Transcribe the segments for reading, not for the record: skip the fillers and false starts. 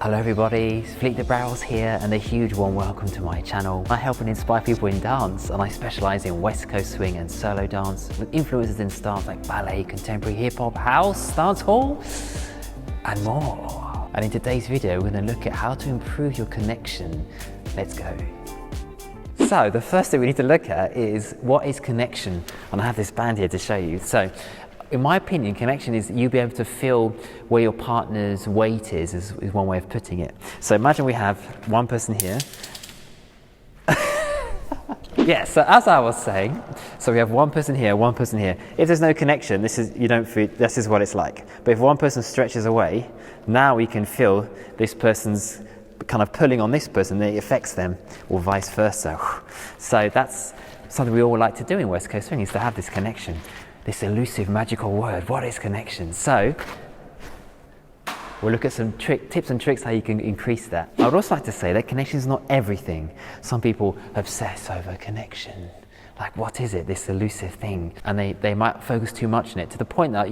Hello everybody, Fleet the Barrels here and a huge warm welcome to my channel. I help and inspire people in dance and I specialise in West Coast swing and solo dance with influences in styles like ballet, contemporary hip hop, house, dance hall and more. And in today's video we're going to look at how to improve your connection. Let's go. So the first thing we need to look at is what is connection, and I have this band here to show you. So in my opinion, connection is you be able to feel where your partner's weight is one way of putting it. So imagine we have one person here. Yeah, so as I was saying, so we have one person here, one person here. If there's no connection, this is what it's like. But if one person stretches away, now we can feel this person's kind of pulling on this person, and it affects them, or vice versa. So that's something we all like to do in West Coast swing, is to have this connection. This elusive, magical word, what is connection? So, we'll look at some tips and tricks how you can increase that. I would also like to say that connection is not everything. Some people obsess over connection. Like, what is it, this elusive thing? And they might focus too much on it, to the point that,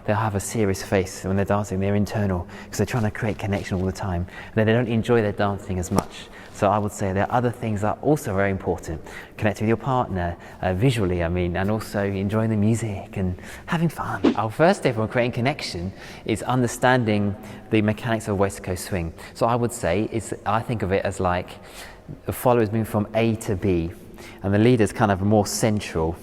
they'll have a serious face when they're dancing, they're internal, because they're trying to create connection all the time. And then they don't enjoy their dancing as much. So I would say there are other things that are also very important. Connecting with your partner, visually, and also enjoying the music and having fun. Our first step on creating connection is understanding the mechanics of West Coast swing. So I would say, I think of it as like the followers moving from A to B, and the leader's kind of more central,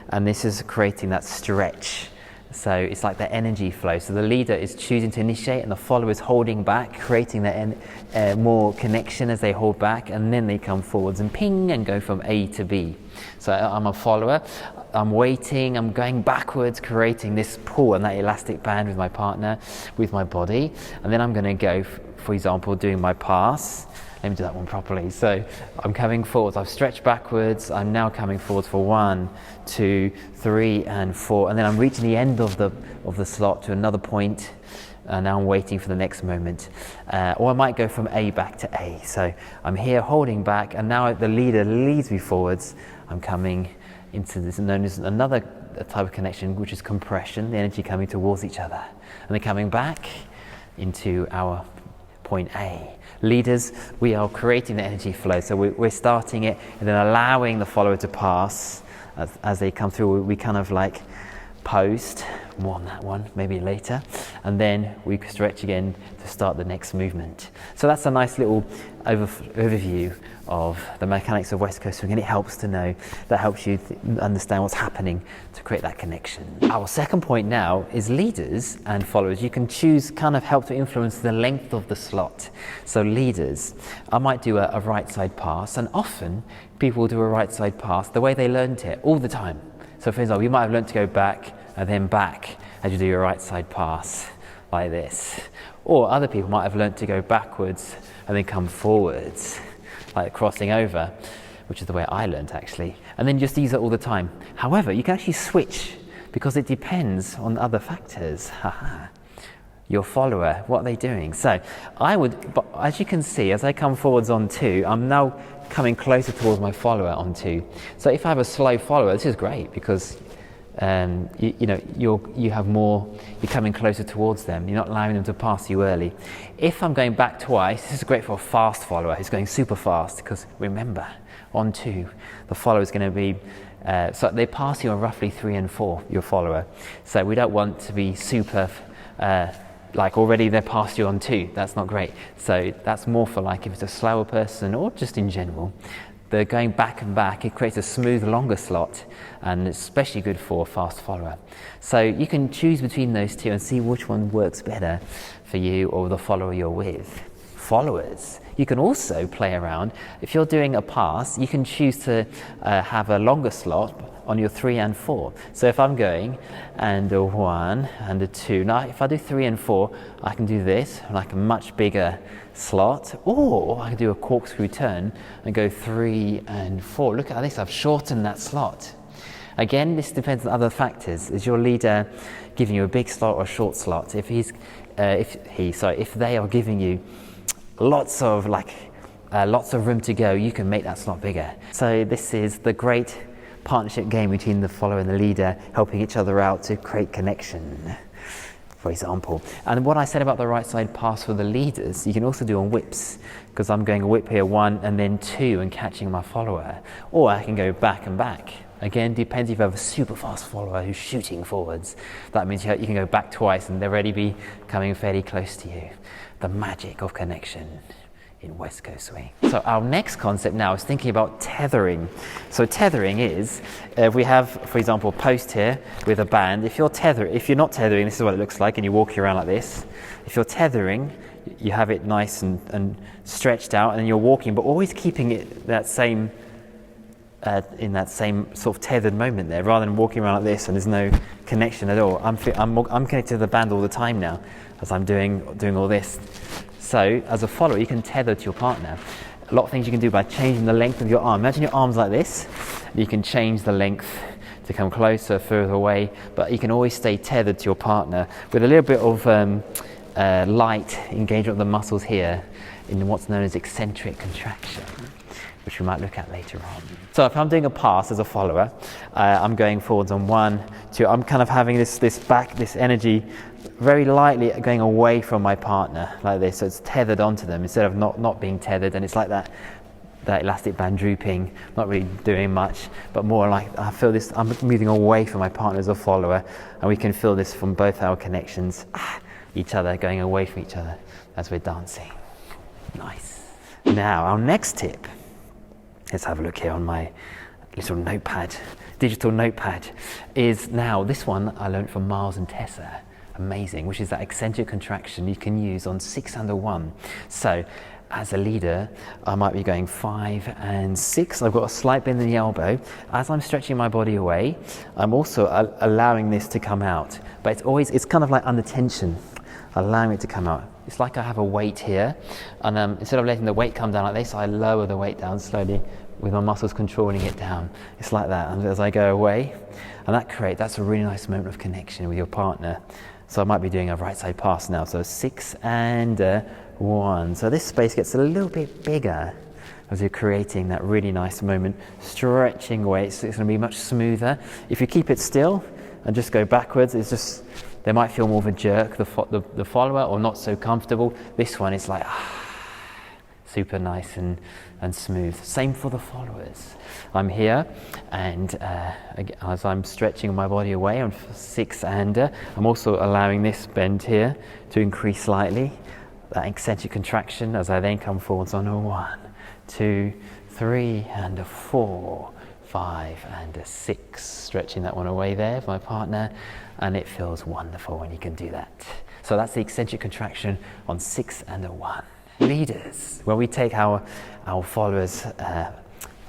and this is creating that stretch. So it's like the energy flow. So the leader is choosing to initiate and the follower is holding back, creating that more connection as they hold back, and then they come forwards and ping and go from A to B. So I'm a follower, I'm waiting, I'm going backwards, creating this pull and that elastic band with my partner, with my body, and then I'm going to go, for example, doing my pass. Let me do that one properly. So I'm coming forwards, I've stretched backwards, I'm now coming forwards for 1, 2, 3 and 4, and then I'm reaching the end of the slot to another point, and now I'm waiting for the next moment. Or I might go from A back to A. So I'm here holding back, and now the leader leads me forwards. I'm coming into this known as another type of connection, which is compression, the energy coming towards each other. And then coming back into our point A. Leaders, we are creating the energy flow, so we're starting it and then allowing the follower to pass as they come through. We kind of like post, more on that one, maybe later, and then we stretch again to start the next movement. So that's a nice little overview of the mechanics of West Coast swing, and it helps to know, that helps you understand what's happening to create that connection. Our second point now is leaders and followers. You can choose, kind of help to influence the length of the slot. So leaders, I might do a right side pass, and often people will do a right side pass the way they learned it all the time. So for example, you might have learned to go back and then back as you do your right side pass, like this. Or other people might have learned to go backwards and then come forwards, like crossing over, which is the way I learned actually. And then just use it all the time. However, you can actually switch, because it depends on other factors. Your follower, what are they doing? So but as you can see, as I come forwards on 2, I'm now coming closer towards my follower on 2. So if I have a slow follower, this is great, because you have more, you're coming closer towards them, you're not allowing them to pass you early. If I'm going back twice, this is great for a fast follower who's going super fast, because remember, on 2, the follower is going to be, so they pass you on roughly 3 and 4, your follower. So we don't want to be super, like already they're past you on 2, that's not great. So that's more for like if it's a slower person or just in general. They're going back and back, it creates a smooth, longer slot, and it's especially good for a fast follower. So you can choose between those two and see which one works better for you or the follower you're with. Followers, you can also play around. If you're doing a pass, you can choose to have a longer slot on your 3 and 4. So if I'm going and a 1 and a 2, now if I do 3 and 4, I can do this, like a much bigger slot, or I can do a corkscrew turn and go 3 and 4. Look at this, I've shortened that slot. Again, this depends on other factors. Is your leader giving you a big slot or a short slot? If they are giving you lots of room to go, you can make that slot bigger. So this is the great partnership game between the follower and the leader, helping each other out to create connection. for example. And what I said about the right side pass for the leaders, you can also do on whips, because I'm going a whip here, 1 and then 2 and catching my follower. Or I can go back and back. Again, depends if you have a super fast follower who's shooting forwards. That means you can go back twice and they'll already be coming fairly close to you. The magic of connection in West Coast swing. So our next concept now is thinking about tethering. So tethering is, we have, for example, a post here with a band. If you're not tethering, this is what it looks like, and you're walking around like this. If you're tethering, you have it nice and stretched out, and you're walking, but always keeping it that same, in that same sort of tethered moment there, rather than walking around like this and there's no connection at all. I'm connected to the band all the time now, as I'm doing all this. So, as a follower, you can tether to your partner. A lot of things you can do by changing the length of your arm. Imagine your arms like this. You can change the length to come closer, further away, but you can always stay tethered to your partner with a little bit of light engagement of the muscles here in what's known as eccentric contraction, which we might look at later on. So if I'm doing a pass as a follower, I'm going forwards on 1, 2. I'm kind of having this energy very lightly going away from my partner like this, so it's tethered onto them instead of not being tethered, and it's like that elastic band drooping, not really doing much, but more like I feel this, I'm moving away from my partner as a follower, and we can feel this from both our connections, each other going away from each other as we're dancing. Nice. Now our next tip, let's have a look here on my little notepad, digital notepad, is now this one I learned from Miles and Tessa. Amazing, which is that eccentric contraction you can use on 6 under 1. So as a leader, I might be going 5 and 6. I've got a slight bend in the elbow. As I'm stretching my body away, I'm also allowing this to come out, but it's kind of like under tension, allowing it to come out. It's like I have a weight here, and instead of letting the weight come down like this, I lower the weight down slowly with my muscles controlling it down. It's like that, and as I go away, and that's a really nice moment of connection with your partner. So I might be doing a right side pass now, so 6 and 1. So this space gets a little bit bigger as you're creating that really nice moment, stretching away. It's going to be much smoother. If you keep it still and just go backwards, they might feel more of a jerk, the follower, or not so comfortable. This one is like super nice and smooth. Same for the followers. I'm here, and as I'm stretching my body away on 6 and I'm also allowing this bend here to increase slightly, that eccentric contraction, as I then come forwards on a 1, 2, 3 and a 4, 5 and a 6, stretching that one away there for my partner, and it feels wonderful when you can do that. So that's the eccentric contraction on 6 and a 1. Leaders, when we take our followers'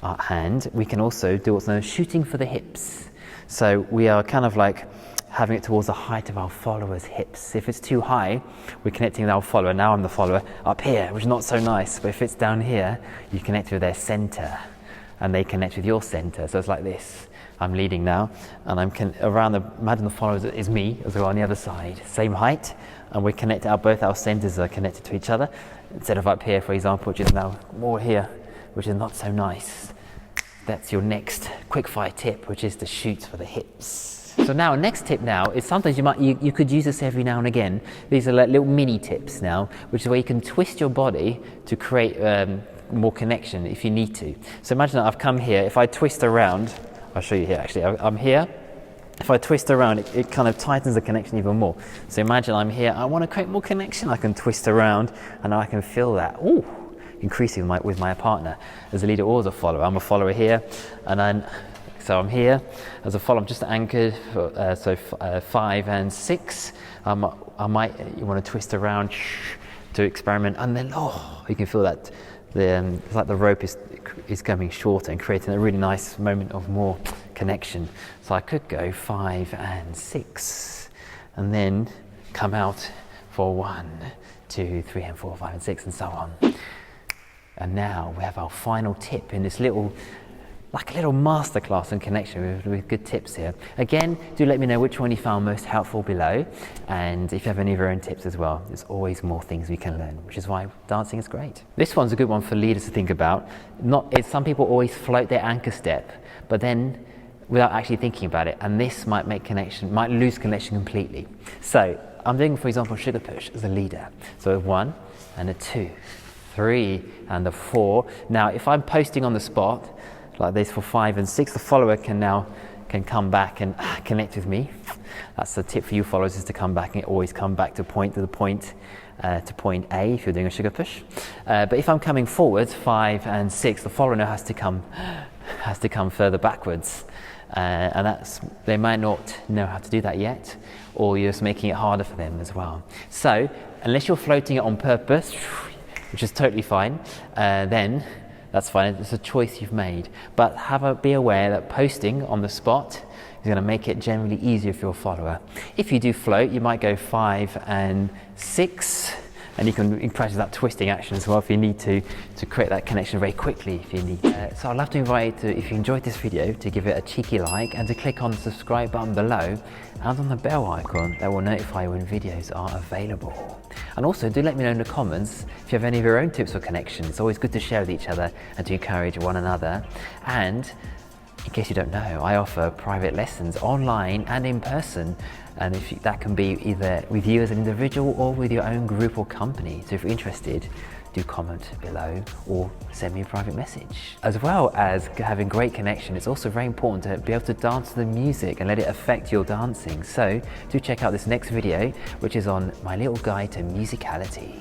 our hand, we can also do what's known as shooting for the hips. So we are kind of like having it towards the height of our followers' hips. If it's too high, we're connecting with our follower. Now I'm the follower up here, which is not so nice, but if it's down here, you connect with their center, and they connect with your center. So it's like this. I'm leading now, and I'm imagine the followers is me as well on the other side, same height, and we're connected. Both our centers are connected to each other, instead of up here, for example, which is now more here, which is not so nice. That's your next quickfire tip, which is to shoot for the hips. So now, next tip now is sometimes you could use this every now and again. These are like little mini tips now, which is where you can twist your body to create more connection if you need to. So imagine that I've come here. If I twist around, I'll show you here actually. I'm here. If I twist around, it kind of tightens the connection even more. So imagine I'm here. I want to create more connection. I can twist around, and I can feel that. Ooh. Increasing with my partner as a leader or as a follower. I'm a follower here, and so I'm here as a follower. I'm just anchored for 5 and 6. You want to twist around to experiment, and then you can feel that it's like the rope is coming shorter and creating a really nice moment of more connection. So I could go 5 and 6, and then come out for 1, 2, 3 and 4, 5 and 6, and so on. And now we have our final tip in this little masterclass in connection with good tips here. Again, do let me know which one you found most helpful below, and if you have any of your own tips as well. There's always more things we can learn, which is why dancing is great. This one's a good one for leaders to think about. Some people always float their anchor step, but then without actually thinking about it, and this might lose connection completely. So I'm doing, for example, sugar push as a leader. So a 1 and a 2, 3 and a 4. Now, if I'm posting on the spot like this for 5 and 6, the follower can come back and connect with me. That's the tip for you followers, is to come back and always come back to point A if you're doing a sugar push. But if I'm coming forwards 5 and 6, the follower now has to come further backwards, and they might not know how to do that yet, or you're just making it harder for them as well. So unless you're floating it on purpose, which is totally fine, then that's fine. It's a choice you've made. But be aware that posting on the spot is going to make it generally easier for your follower. If you do float, you might go 5 and 6, and you can practice that twisting action as well if you need to create that connection very quickly if you need. So I'd love to invite you, if you enjoyed this video, to give it a cheeky like and to click on the subscribe button below and on the bell icon that will notify you when videos are available. And also do let me know in the comments if you have any of your own tips for connection. It's always good to share with each other and to encourage one another. And in case you don't know, I offer private lessons online and in person, and that can be either with you as an individual or with your own group or company. So if you're interested, do comment below or send me a private message. As well as having great connection, it's also very important to be able to dance to the music and let it affect your dancing. So do check out this next video, which is on my little guide to musicality.